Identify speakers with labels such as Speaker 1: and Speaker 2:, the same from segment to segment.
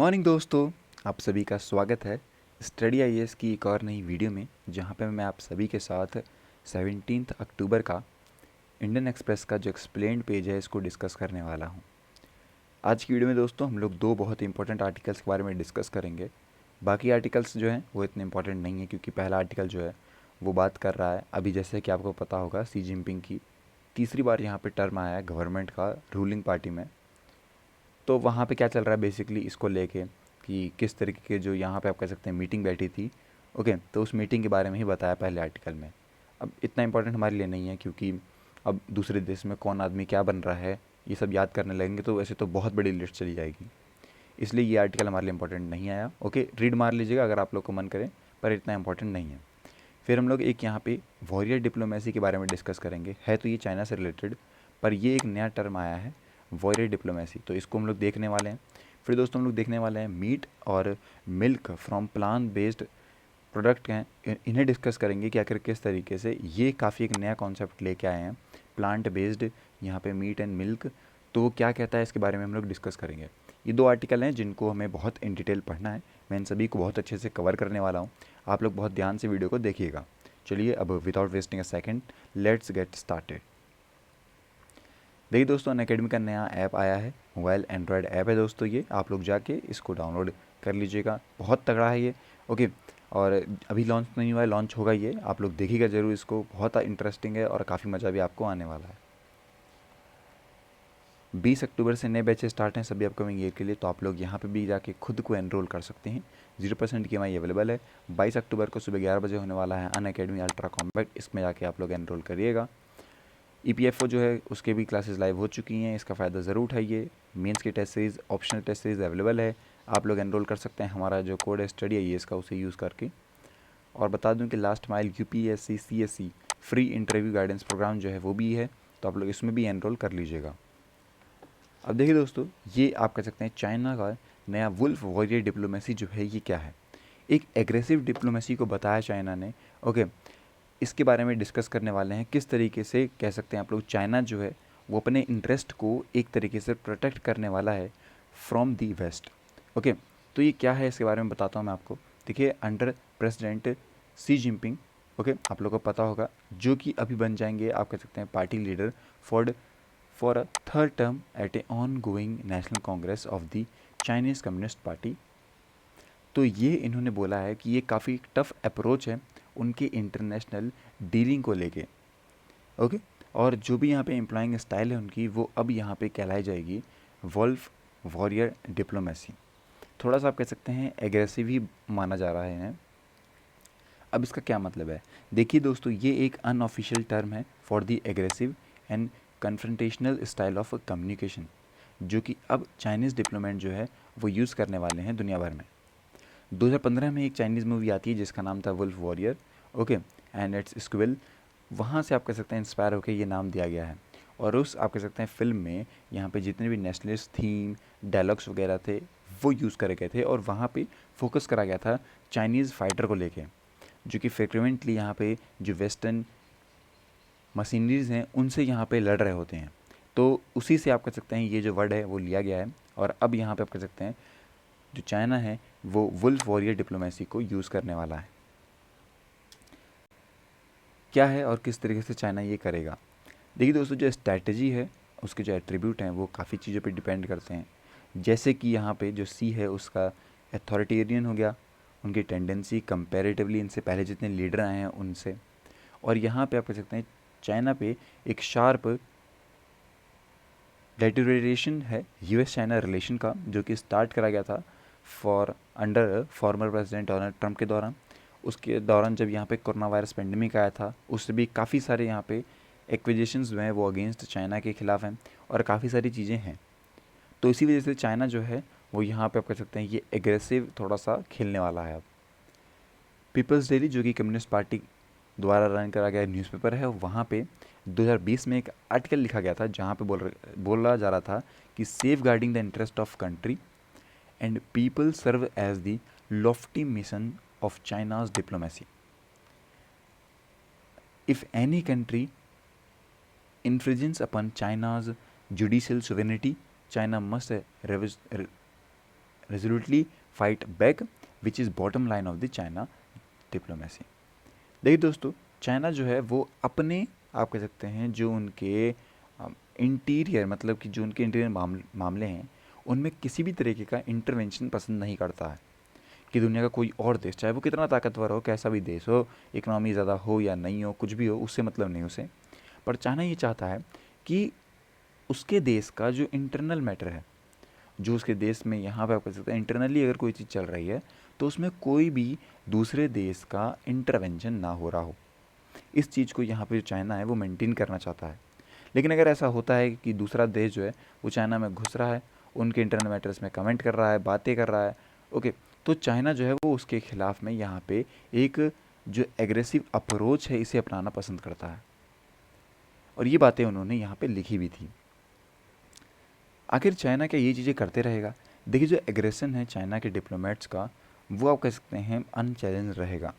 Speaker 1: Morning दोस्तों, आप सभी का स्वागत है स्टडी आईएएस की एक और नई वीडियो में, जहां पे मैं आप सभी के साथ 17 अक्टूबर का इंडियन एक्सप्रेस का जो एक्सप्लेन्ड पेज है इसको डिस्कस करने वाला हूं। आज की वीडियो में दोस्तों हम लोग दो बहुत इंपॉर्टेंट आर्टिकल्स के बारे में डिस्कस करेंगे। बाकी आर्टिकल्स जो हैं वो इतने इंपॉर्टेंट नहीं है, क्योंकि पहला आर्टिकल जो है वो बात कर रहा है अभी, जैसे कि आपको पता होगा, सी जिनपिंग की तीसरी बार यहाँ पे टर्म आया है गवर्नमेंट का रूलिंग पार्टी में। तो वहाँ पे क्या चल रहा है बेसिकली इसको लेके कि किस तरीके के जो यहाँ पे आप कह सकते हैं मीटिंग बैठी थी। ओके, तो उस मीटिंग के बारे में ही बताया पहले आर्टिकल में। अब इतना इंपॉर्टेंट हमारे लिए नहीं है, क्योंकि अब दूसरे देश में कौन आदमी क्या बन रहा है ये सब याद करने लगेंगे तो वैसे तो बहुत बड़ी लिस्ट चली जाएगी। इसलिए ये आर्टिकल हमारे लिए इंपॉर्टेंट नहीं आया। ओके, रीड मार लीजिएगा अगर आप लोग को मन करे, पर इतना इंपॉर्टेंट नहीं है। फिर हम लोग एक यहाँ पे वॉरियर डिप्लोमेसी के बारे में डिस्कस करेंगे। है तो ये चाइना से रिलेटेड, पर ये एक नया टर्म आया है वॉरियर डिप्लोमेसी, तो इसको हम लोग देखने वाले हैं। फिर दोस्तों हम लोग देखने वाले हैं मीट और milk from plant based product हैं, इन्हें डिस्कस करेंगे कि आखिर किस तरीके से ये काफ़ी एक नया कॉन्सेप्ट लेके आए हैं प्लांट बेस्ड यहाँ पे मीट एंड मिल्क। तो वो क्या कहता है इसके बारे में हम लोग डिस्कस करेंगे। ये दो आर्टिकल हैं जिनको हमें बहुत इन डिटेल पढ़ना है। मैं इन सभी को बहुत अच्छे से कवर करने वाला हूँ। आप लोग बहुत ध्यान से वीडियो को देखिएगा। चलिए अब without wasting a second let's get started. देखिए दोस्तों, अनअकैडमी का नया ऐप आया है, मोबाइल एंड्रॉयड ऐप है दोस्तों। ये आप लोग जाके इसको डाउनलोड कर लीजिएगा, बहुत तगड़ा है ये। ओके, और अभी लॉन्च नहीं हुआ है, लॉन्च होगा ये, आप लोग देखिएगा ज़रूर इसको, बहुत इंटरेस्टिंग है और काफ़ी मज़ा भी आपको आने वाला है। 20 अक्टूबर से नए बैचेस स्टार्ट हैं सभी अपकमिंग ईयर के लिए, तो आप लोग यहाँ पे भी जाके खुद को एनरोल कर सकते हैं। 0% की EMI अवेलेबल है। 22 अक्टूबर को सुबह 11 बजे होने वाला है अनअकैडमी अल्ट्रा कॉम्पैक्ट, इसमें जाके आप लोग एनरोल करिएगा। EPFO जो है उसके भी क्लासेस लाइव हो चुकी हैं, इसका फ़ायदा ज़रूर उठाइए। मेंस की test series, optional test series available है, आप लोग एनरोल कर सकते हैं हमारा जो कोड है स्टडी आईएएस का, उसे यूज़ करके। और बता दूं कि last mile UPSC CSE free interview guidance program जो है वो भी है, तो आप लोग इसमें भी एनरोल कर लीजिएगा। अब देखिए दोस्तों, ये आप कह सकते हैं चाइना का नया वुल्फ वॉरियर डिप्लोमेसी जो है ये क्या है। एक एग्रेसिव डिप्लोमेसी को बताया चाइना ने। ओके, इसके बारे में डिस्कस करने वाले हैं, किस तरीके से कह सकते हैं आप लोग चाइना जो है वो अपने इंटरेस्ट को एक तरीके से प्रोटेक्ट करने वाला है फ्रॉम दी वेस्ट। ओके, तो ये क्या है इसके बारे में बताता हूँ मैं आपको। देखिए, अंडर प्रेसिडेंट सी जिनपिंग, ओके, आप लोगों को पता होगा, जो कि अभी बन जाएंगे आप कह सकते हैं party leader for a third term at a ongoing National Congress of the Chinese Communist Party. तो ये इन्होंने बोला है कि ये काफ़ी टफ अप्रोच है उनके इंटरनेशनल डीलिंग को लेके। ओके, और जो भी यहाँ पे एम्प्लॉइंग स्टाइल है उनकी, वो अब यहाँ पे कहलाई जाएगी वुल्फ वॉरियर डिप्लोमेसी। थोड़ा सा आप कह सकते हैं एग्रेसिव ही माना जा रहा है इन्हें। अब इसका क्या मतलब है, देखिए दोस्तों, ये एक अनऑफिशियल टर्म है for the aggressive and confrontational style of communication, जो कि अब चाइनीज़ डिप्लोमेट जो है वो यूज़ करने वाले हैं दुनिया भर में। 2015 में एक चाइनीज़ मूवी आती है जिसका नाम था Wolf Warrior. Okay, and it's squill, वहाँ से आप कह सकते हैं इंस्पायर होकर ये नाम दिया गया है। और उस आप कह सकते हैं फिल्म में यहाँ पे जितने भी नेशनलिस्ट थीम डायलॉग्स वगैरह थे वो यूज़ करे गए थे, और वहाँ पे फोकस करा गया था चाइनीज़ फाइटर को लेके, जो कि फ्रिक्वेंटली यहाँ पे जो वेस्टर्न मशीनरीज हैं उनसे यहाँ पे लड़ रहे होते हैं। तो उसी से आप कह सकते हैं ये जो वर्ड है वो लिया गया है, और अब यहाँ पे आप कह सकते हैं जो चाइना है वो वुल्फ वॉरियर डिप्लोमेसी को यूज़ करने वाला है। क्या है और किस तरीके से चाइना ये करेगा। देखिए दोस्तों, जो स्ट्रैटेजी है उसके जो एट्रीब्यूट हैं वो काफ़ी चीज़ों पे डिपेंड करते हैं। जैसे कि यहाँ पे जो सी है उसका अथॉरिटेरियन हो गया, उनकी टेंडेंसी कंपैरेटिवली इनसे पहले जितने लीडर आए हैं उनसे। और यहाँ पे आप कह सकते हैं चाइना पे एक शार्प डेटोरेशन है US चाइना रिलेशन का, जो कि स्टार्ट करा गया था under former president Donald Trump के दौरान। उसके दौरान जब यहाँ पे कोरोना वायरस पेंडेमिक आया था, उससे भी काफ़ी सारे यहाँ पे एक्विजिशंस जो हैं वो अगेंस्ट चाइना के खिलाफ हैं, और काफ़ी सारी चीज़ें हैं। तो इसी वजह से चाइना जो है वो यहाँ पे आप कह सकते हैं ये एग्रेसिव थोड़ा सा खेलने वाला है अब। पीपल्स डेली, जो कि कम्युनिस्ट पार्टी द्वारा रन करा गया न्यूज़पेपर है, वहाँ पे 2020 में एक आर्टिकल लिखा गया था जहाँ पे बोला जा रहा था कि safeguarding the interest of country and people serve as the lofty mission of China's diplomacy. If any country infringes upon China's judicial sovereignty, China must resolutely fight back which is bottom line of the China diplomacy. देखिए दोस्तों, China जो है वो अपने आप कह सकते हैं जो उनके इंटीरियर मतलब कि जो उनके इंटीरियर मामले हैं उनमें किसी भी तरीके का इंटरवेंशन पसंद नहीं करता है कि दुनिया का कोई और देश, चाहे वो कितना ताकतवर हो, कैसा भी देश हो, इकनॉमी ज़्यादा हो या नहीं हो, कुछ भी हो, उससे मतलब नहीं उसे। पर चाइना ये चाहता है कि उसके देश का जो इंटरनल मैटर है, जो उसके देश में यहाँ पे आप कह सकते हैं इंटरनली अगर कोई चीज़ चल रही है तो उसमें कोई भी दूसरे देश का इंटरवेंशन ना हो रहा हो। इस चीज़ को यहाँ पे जो चाइना है वो मेंटेन करना चाहता है। लेकिन अगर ऐसा होता है कि दूसरा देश जो है वो चाइना में घुस रहा है, उनके इंटरनल मैटर्स में कमेंट कर रहा है, बातें कर रहा है, ओके, तो चाइना जो है वो उसके खिलाफ में यहाँ पे एक जो एग्रेसिव अप्रोच है इसे अपनाना पसंद करता है। और ये बातें उन्होंने यहाँ पे लिखी भी थी। आखिर चाइना क्या ये चीज़ें करते रहेगा? देखिए, जो एग्रेशन है चाइना के डिप्लोमेट्स का वो आप कह सकते हैं अनचैलेंज रहेगा।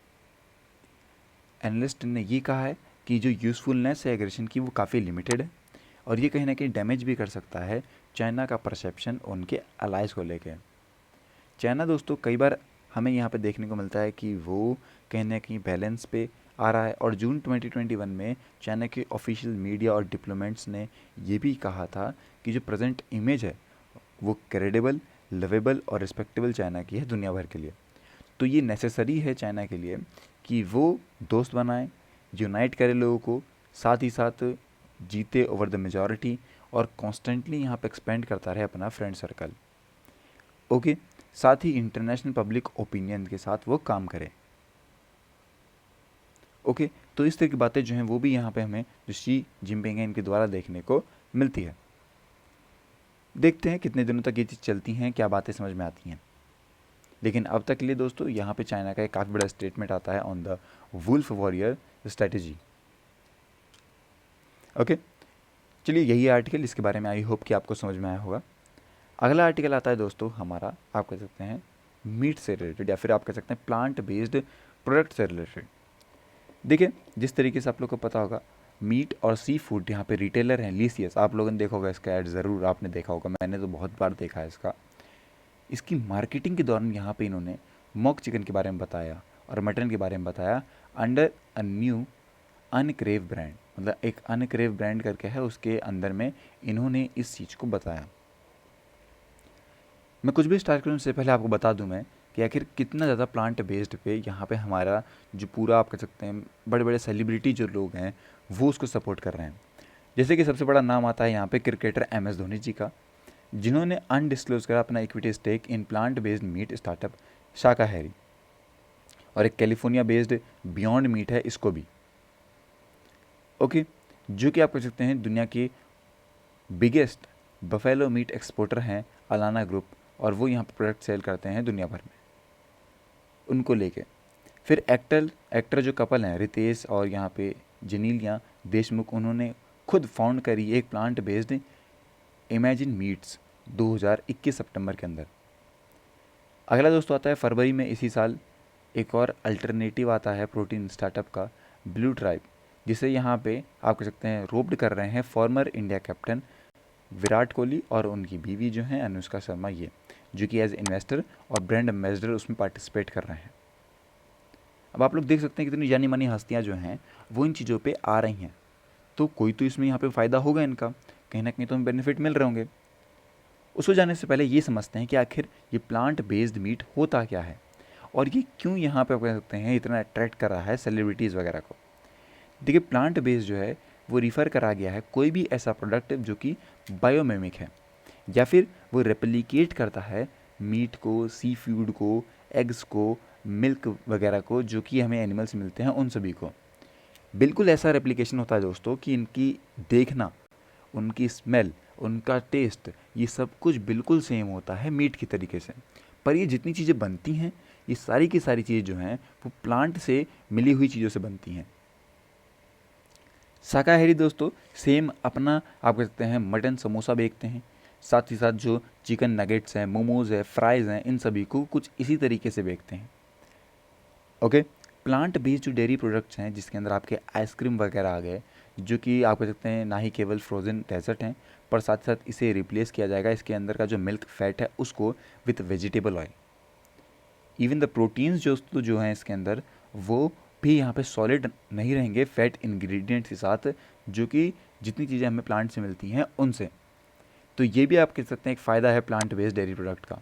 Speaker 1: एनालिस्ट ने ये कहा है कि जो यूज़फुलनेस है एग्रेशन की वो काफ़ी लिमिटेड है और ये कहीं ना कहीं डैमेज भी कर सकता है चाइना का परसेप्शन उनके अलाइज को लेकर। चाइना दोस्तों कई बार हमें यहाँ पे देखने को मिलता है कि वो कहीं ना कहीं बैलेंस पे आ रहा है और जून 2021 में चाइना के ऑफिशियल मीडिया और डिप्लोमेट्स ने ये भी कहा था कि जो प्रेजेंट इमेज है वो क्रेडिबल, लवेबल और रिस्पेक्टेबल चाइना की है दुनिया भर के लिए। तो ये नेसेसरी है चाइना के लिए कि वो दोस्त बनाए, यूनाइट करे लोगों को, साथ ही साथ जीते ओवर द मेजॉरिटी और कॉन्स्टेंटली यहाँ पे एक्सपेंड करता रहे अपना फ्रेंड सर्कल, ओके, साथ ही इंटरनेशनल पब्लिक ओपिनियन के साथ वो काम करे, ओके। तो इस तरह की बातें जो हैं वो भी यहाँ पे हमें जो शी जिनपिंग है इनके द्वारा देखने को मिलती है। देखते हैं कितने दिनों तक ये चीज़ चलती हैं, क्या बातें समझ में आती हैं। लेकिन अब तक के लिए दोस्तों यहाँ पे चाइना का एक काफ़ी बड़ा स्टेटमेंट आता है on the Wolf Warrior strategy, okay. चलिए यही आर्टिकल, इसके बारे में आई होप कि आपको समझ में आया होगा। अगला आर्टिकल आता है दोस्तों हमारा, आप कह सकते हैं मीट से रिलेटेड या फिर आप कह सकते हैं प्लांट बेस्ड प्रोडक्ट से रिलेटेड। देखिए, जिस तरीके से आप लोग को पता होगा मीट और सी फूड यहाँ पे रिटेलर हैं लीसियस, आप लोगों ने देखा होगा इसका ऐड, ज़रूर आपने देखा होगा, मैंने तो बहुत बार देखा है इसका। इसकी मार्केटिंग के दौरान यहाँ पे इन्होंने मॉक चिकन के बारे में बताया और मटन के बारे में बताया अंडर अ न्यू अनक्रेव ब्रांड, मतलब एक अनक्रेव ब्रांड करके है, उसके अंदर में इन्होंने इस चीज़ को बताया। मैं कुछ भी स्टार्ट करूँ उससे पहले आपको बता दूं मैं कि आखिर कितना ज़्यादा प्लांट बेस्ड पे यहाँ पे हमारा जो पूरा आप कह सकते हैं बड़े बड़े सेलिब्रिटी जो लोग हैं वो उसको सपोर्ट कर रहे हैं। जैसे कि सबसे बड़ा नाम आता है यहाँ पे क्रिकेटर MS धोनी जी का, जिन्होंने अनडिस्क्लोज करा अपना equity stake in plant based meat startup Shaka Harry, और एक कैलिफोर्निया बेस्ड बियॉन्ड मीट है इसको भी, ओके, जो कि आप कह सकते हैं दुनिया के बिगेस्ट बफेलो मीट एक्सपोर्टर हैं अलाना ग्रुप, और वो यहाँ पर प्रोडक्ट सेल करते हैं दुनिया भर में उनको लेके। फिर एक्टर जो कपल हैं रितेश और यहाँ पे जनीलिया देशमुख, उन्होंने खुद फाउंड करी एक प्लांट बेस्ड इमेजिन मीट्स 2021 सितंबर के अंदर। अगला दोस्तों आता है फरवरी में इसी साल एक और अल्टरनेटिव आता है प्रोटीन स्टार्टअप का ब्लू ट्राइब, जिसे यहाँ पे आप कह सकते हैं रोप्ड कर रहे हैं farmer India captain Virat Kohli और उनकी बीवी जो हैं अनुष्का शर्मा, ये जो कि एज इन्वेस्टर और ब्रांड एम्बेसडर उसमें पार्टिसिपेट कर रहे हैं। अब आप लोग देख सकते हैं कितनी जानी मानी हस्तियाँ जो हैं वो इन चीज़ों पे आ रही हैं, तो कोई तो इसमें यहाँ पे फ़ायदा होगा इनका, कहीं ना कहीं तो हमें बेनिफिट मिल रहे होंगे। उसको जाने से पहले ये समझते हैं कि आखिर ये प्लांट बेस्ड मीट होता क्या है और ये क्यों यहाँ पे आप कह सकते हैं इतना अट्रैक्ट कर रहा है सेलिब्रिटीज़ वगैरह को। देखिए, प्लांट बेस्ड जो है वो रिफ़र करा गया है कोई भी ऐसा प्रोडक्ट जो कि बायोमिमिक है या फिर वो रेप्लिकेट करता है मीट को, सी फूड को, एग्स को, मिल्क वगैरह को, जो कि हमें एनिमल से मिलते हैं उन सभी को। बिल्कुल ऐसा रेप्लिकेशन होता है दोस्तों कि इनकी देखना, उनकी स्मेल, उनका टेस्ट, ये सब कुछ बिल्कुल सेम होता है मीट की तरीके से। पर ये जितनी चीज़ें बनती हैं ये सारी की सारी चीज़ें जो हैं वो प्लांट से मिली हुई चीज़ों से बनती हैं। शाकाहारी दोस्तों सेम अपना आप कह सकते हैं मटन समोसा बेचते हैं, साथ ही साथ जो चिकन नगेट्स हैं, मोमोज़ है, फ्राइज़ हैं, इन सभी को कुछ इसी तरीके से बेचते हैं, ओके। प्लांट बेस्ड जो डेयरी प्रोडक्ट्स हैं जिसके अंदर आपके आइसक्रीम वगैरह आ गए, जो कि आप कह सकते हैं ना ही केवल फ्रोज़न डेजर्ट हैं, पर साथ साथ इसे रिप्लेस किया जाएगा इसके अंदर का जो मिल्क फैट है उसको with vegetable oil. Even the proteins जो हैं इसके अंदर, वो भी यहाँ पे सॉलिड नहीं रहेंगे फैट इंग्रेडिएंट्स के साथ, जो कि जितनी चीज़ें हमें प्लांट से मिलती हैं उनसे। तो ये भी आप कह सकते हैं एक फ़ायदा है प्लांट बेस्ड डेयरी प्रोडक्ट का।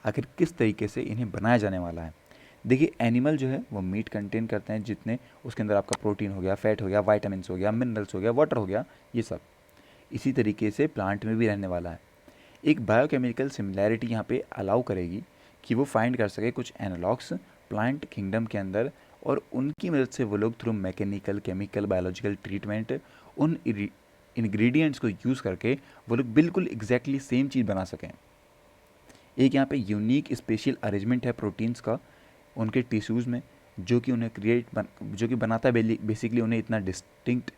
Speaker 1: आखिर किस तरीके से इन्हें बनाया जाने वाला है? देखिए, एनिमल जो है वो मीट कंटेन करते हैं, जितने उसके अंदर आपका प्रोटीन हो गया, फैट हो गया, वाइटामिन्स हो गया, मिनरल्स हो गया, वाटर हो गया, ये सब इसी तरीके से प्लांट में भी रहने वाला है। एक बायोकेमिकल सिमिलैरिटी यहाँ पे अलाउ करेगी कि वो फाइंड कर सके कुछ एनालॉग्स प्लांट किंगडम के अंदर, और उनकी मदद से वो लोग through mechanical, chemical, biological treatment उन इंग्रेडिएंट्स को यूज़ करके वो लोग बिल्कुल एग्जैक्टली सेम चीज़ बना सकें। एक यहाँ पे यूनिक स्पेशल अरेंजमेंट है प्रोटीन्स का उनके टिश्यूज़ में, जो कि उन्हें जो कि बनाता है बेसिकली उन्हें इतना डिस्टिंक्ट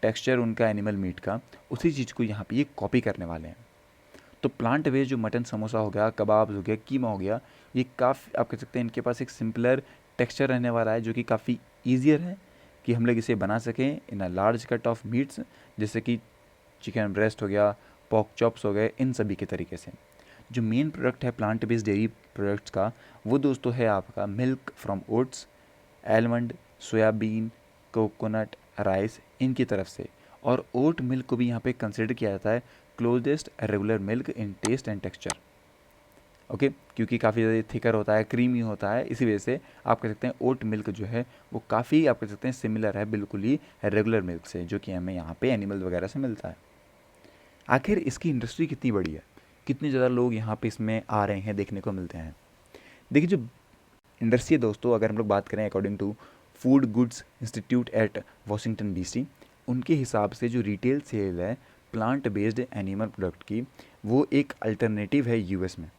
Speaker 1: टेक्सचर उनका एनिमल मीट का, उसी चीज़ को यहाँ पे ये कॉपी करने वाले हैं। तो प्लांट बेस्ड जो मटन समोसा हो गया, कबाब हो गया, कीमा हो गया, ये काफ़ी आप कह सकते हैं इनके पास एक सिंपलर टेक्सचर रहने वाला है, जो कि काफ़ी ईजियर है कि हम लोग इसे बना सकें in a large cut of meats, जैसे कि चिकन ब्रेस्ट हो गया, पॉर्क चॉप्स हो गए, इन सभी के तरीके से। जो मेन प्रोडक्ट है प्लांट बेस्ड डेयरी प्रोडक्ट्स का, वो दोस्तों है आपका milk from oats, almond, soybean, coconut, rice, इनकी तरफ से। और ओट मिल्क को भी यहाँ पे कंसिडर किया जाता है closest regular milk in taste and texture. Okay, क्योंकि काफ़ी ज़्यादा थिकर होता है, क्रीमी होता है, इसी वजह से आप कह सकते हैं ओट मिल्क जो है वो काफ़ी आप कह सकते हैं सिमिलर है बिल्कुल ही रेगुलर मिल्क से, जो कि हमें यहाँ पे एनिमल वगैरह से मिलता है। आखिर इसकी इंडस्ट्री कितनी बड़ी है, कितने ज़्यादा लोग यहाँ पे इसमें आ रहे हैं, देखने को मिलते हैं। देखिए, जो इंडस्ट्री है दोस्तों, अगर हम लोग बात करें according to food goods institute at Washington DC, उनके हिसाब से जो रिटेल सेल है प्लांट बेस्ड एनिमल प्रोडक्ट की, वो एक अल्टरनेटिव है यूएस में।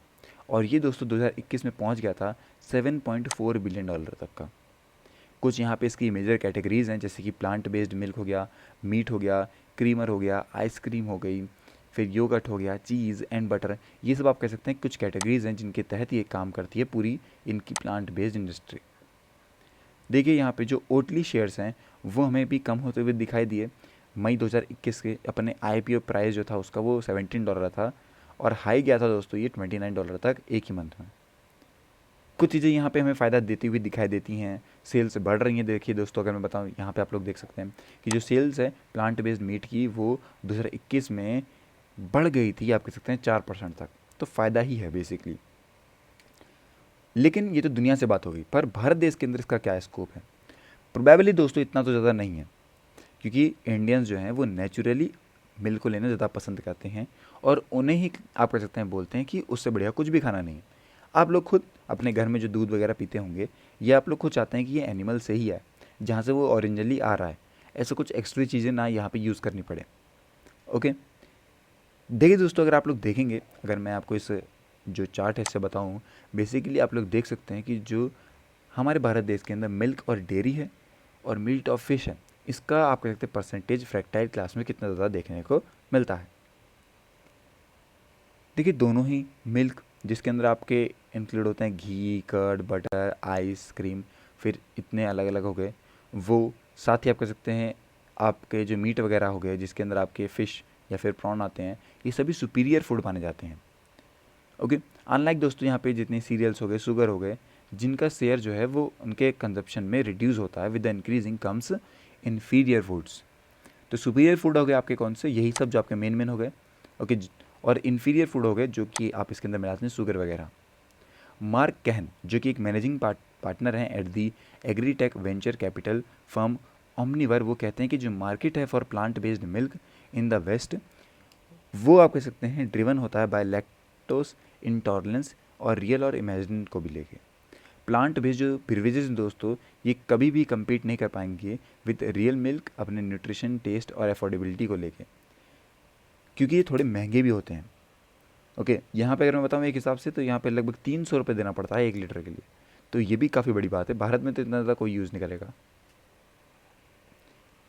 Speaker 1: और ये दोस्तों 2021 में पहुंच गया था $7.4 बिलियन तक का। कुछ यहाँ पे इसकी मेजर कैटेगरीज़ हैं, जैसे कि प्लांट बेस्ड मिल्क हो गया, मीट हो गया, क्रीमर हो गया, आइसक्रीम हो गई, फिर योगर्ट हो गया, चीज़ एंड बटर। ये सब आप कह सकते हैं कुछ कैटेगरीज़ हैं जिनके तहत ये काम करती है पूरी इनकी प्लांट बेस्ड इंडस्ट्री। देखिए, यहाँ पे जो ओटली शेयर्स हैं वो हमें भी कम होते हुए दिखाई दिए। मई 2021 के अपने आईपीओ प्राइस जो था उसका वो $17 था, और हाई गया था दोस्तों ये $29 तक एक ही मंथ में। कुछ चीज़ें यहाँ पे हमें फ़ायदा देती हुई दिखाई देती हैं, सेल्स बढ़ रही हैं। देखिए दोस्तों, अगर मैं बताऊँ, यहाँ पे आप लोग देख सकते हैं कि जो सेल्स है प्लांट बेस्ड मीट की, वो 2021 में बढ़ गई थी, आप कह सकते हैं 4% तक। तो फ़ायदा ही है बेसिकली। लेकिन ये तो दुनिया से बात हो गई, पर भारत देश के अंदर इसका क्या स्कोप है? प्रोबेबली दोस्तों इतना तो ज़्यादा नहीं है, क्योंकि इंडियंस जो हैं वो नेचुरली मिल्क को लेना ज़्यादा पसंद करते हैं, और उन्हें ही आप कह सकते हैं बोलते हैं कि उससे बढ़िया कुछ भी खाना नहीं है। आप लोग खुद अपने घर में जो दूध वगैरह पीते होंगे, ये आप लोग खुद चाहते हैं कि ये एनिमल से ही है, जहाँ से वो ओरिजिनली आ रहा है, ऐसा कुछ एक्स्ट्रा चीज़ें ना यहाँ पे यूज़ करनी पड़े। ओके, देखिए दोस्तों, अगर आप लोग देखेंगे, अगर मैं आपको इस जो चार्ट है इससे बताऊँ, बेसिकली आप लोग देख सकते हैं कि जो हमारे भारत देश के अंदर मिल्क और डेयरी है और मीट और फिश है, इसका आप कह सकते हैं परसेंटेज फ्रैक्टाइल क्लास में कितना ज़्यादा देखने को मिलता है। देखिए, दोनों ही मिल्क जिसके अंदर आपके इंक्लूड होते हैं घी, कर्ड, बटर, आइसक्रीम, फिर इतने अलग अलग हो गए वो, साथ ही आप कह सकते हैं आपके जो मीट वगैरह हो गए जिसके अंदर आपके फ़िश या फिर प्रॉन आते हैं, ये सभी सुपीरियर फूड माने जाते हैं। ओके, अनलाइक दोस्तों यहाँ पे जितने सीरियल्स हो गए, शुगर हो गए, जिनका शेयर जो है वो उनके कंजप्शन में रिड्यूस होता है with the increasing comes inferior foods. तो सुपीरियर फूड हो गए आपके कौन से, यही सब जो आपके मेन हो गए। ओके, और इन्फीरियर फूड हो गए जो कि आप इसके अंदर मिलाते हैं शुगर वगैरह। मार्क कहन, जो कि एक मैनेजिंग पार्टनर हैं at the agritech venture capital firm Omnivore, वो कहते हैं कि जो मार्केट है for plant based milk in the west, वो आप कह सकते हैं ड्रिवन होता है बाय लैक्टोस इंटॉलरेंस और रियल और इमेजिन को भी लेके। प्लांट बेस्ड जो प्रिविलेजेस दोस्तों, ये कभी भी कम्पीट नहीं कर पाएंगे विद रियल मिल्क अपने न्यूट्रिशन, टेस्ट और अफोर्डेबिलिटी को लेके, क्योंकि ये थोड़े महंगे भी होते हैं। ओके, यहाँ पे अगर मैं बताऊँ एक हिसाब से, तो यहाँ पे लगभग 300 रुपये देना पड़ता है 1 लीटर के लिए। तो ये भी काफ़ी बड़ी बात है। भारत में तो इतना ज़्यादा कोई यूज़ नहीं करेगा,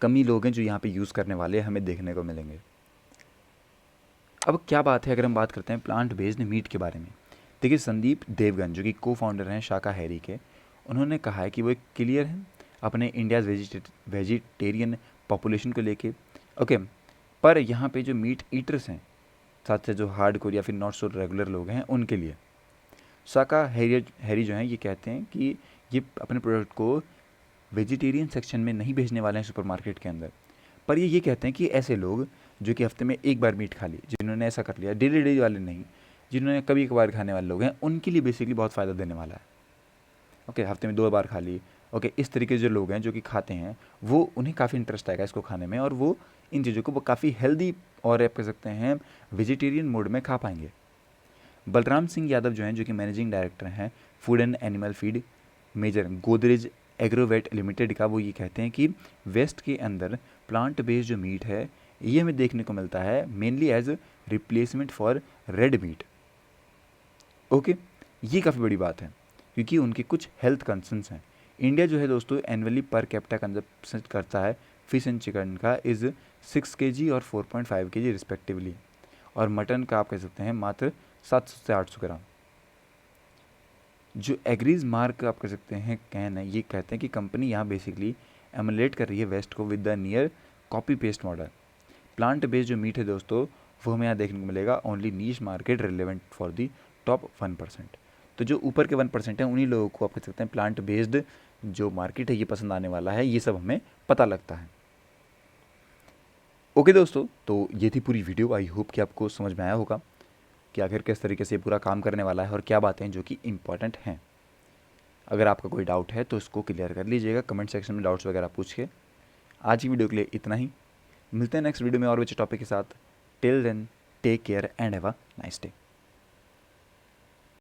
Speaker 1: कम ही लोग हैं जो यहाँ पे यूज़ करने वाले हमें देखने को मिलेंगे। अब क्या बात है, अगर हम बात करते हैं प्लांट बेस्ड मीट के बारे में। देखिए, संदीप देवगन जो कि को फाउंडर हैं शाकाहारी के, उन्होंने कहा है कि वो एक क्लियर है अपने इंडियाज़ वेजिटेरियन पॉपुलेशन को लेके। ओके, पर यहाँ पे जो मीट ईटर्स हैं, साथ से जो हार्डकोर या फिर नॉट सो रेगुलर लोग हैं, उनके लिए शाकाहारी जो हैं ये कहते हैं कि ये अपने प्रोडक्ट को वेजिटेरियन सेक्शन में नहीं भेजने वाले हैं सुपरमार्केट के अंदर। पर ये कहते हैं कि ऐसे लोग जो कि हफ्ते में एक बार मीट खा ली, जिन्होंने ऐसा कर लिया, डेली डेली वाले नहीं, जिन्होंने कभी कभार खाने वाले लोग हैं, उनके लिए बेसिकली बहुत फ़ायदा देने वाला है। ओके, हफ्ते में 2 बार खा ली। ओके, इस तरीके से जो लोग हैं जो कि खाते हैं, वो उन्हें काफ़ी इंटरेस्ट आएगा इसको खाने में, और वो इन चीज़ों को वो काफ़ी हेल्दी और आप कह सकते हैं वेजिटेरियन मोड में खा पाएंगे। बलराम सिंह यादव जो हैं, जो कि मैनेजिंग डायरेक्टर हैं food and animal feed major Godrej Agrovet limited का, वो ये कहते हैं कि वेस्ट के अंदर प्लांट बेस्ड जो मीट है ये हमें देखने को मिलता है mainly as replacement for red meat. Okay, ये काफ़ी बड़ी बात है क्योंकि उनके कुछ हेल्थ कंसर्न्स हैं। इंडिया जो है दोस्तों एनुअली पर कैपिटा कंजप्शन करता है फिश एंड चिकन का इज़ 6 kg और 4.5 kg रिस्पेक्टिवली, और मटन का आप कह सकते हैं मात्र 700 से 800 ग्राम। जो एग्रीज मार्क आप कह सकते हैं कैन है, ये कहते हैं कि कंपनी यहाँ बेसिकली एमुलेट कर रही है वेस्ट को with the near copy paste model. Plant based जो मीट है दोस्तों वो हमें यहाँ देखने को मिलेगा only niche market relevant for the top 1%। तो जो ऊपर के 1% हैं उन्हीं लोगों को आप कह सकते हैं प्लांट बेस्ड जो मार्केट है ये पसंद आने वाला है, ये सब हमें पता लगता है। ओके दोस्तों, तो ये थी पूरी वीडियो। आई होप कि आपको समझ में आया होगा कि आखिर किस तरीके से ये पूरा काम करने वाला है और क्या बातें हैं जो कि इम्पॉर्टेंट हैं। अगर आपका कोई डाउट है तो इसको क्लियर कर लीजिएगा कमेंट सेक्शन में, डाउट्स वगैरह पूछ के। आज की वीडियो के लिए इतना ही, मिलते हैं नेक्स्ट वीडियो में और अच्छे टॉपिक के साथ। Till then take care and have a nice day.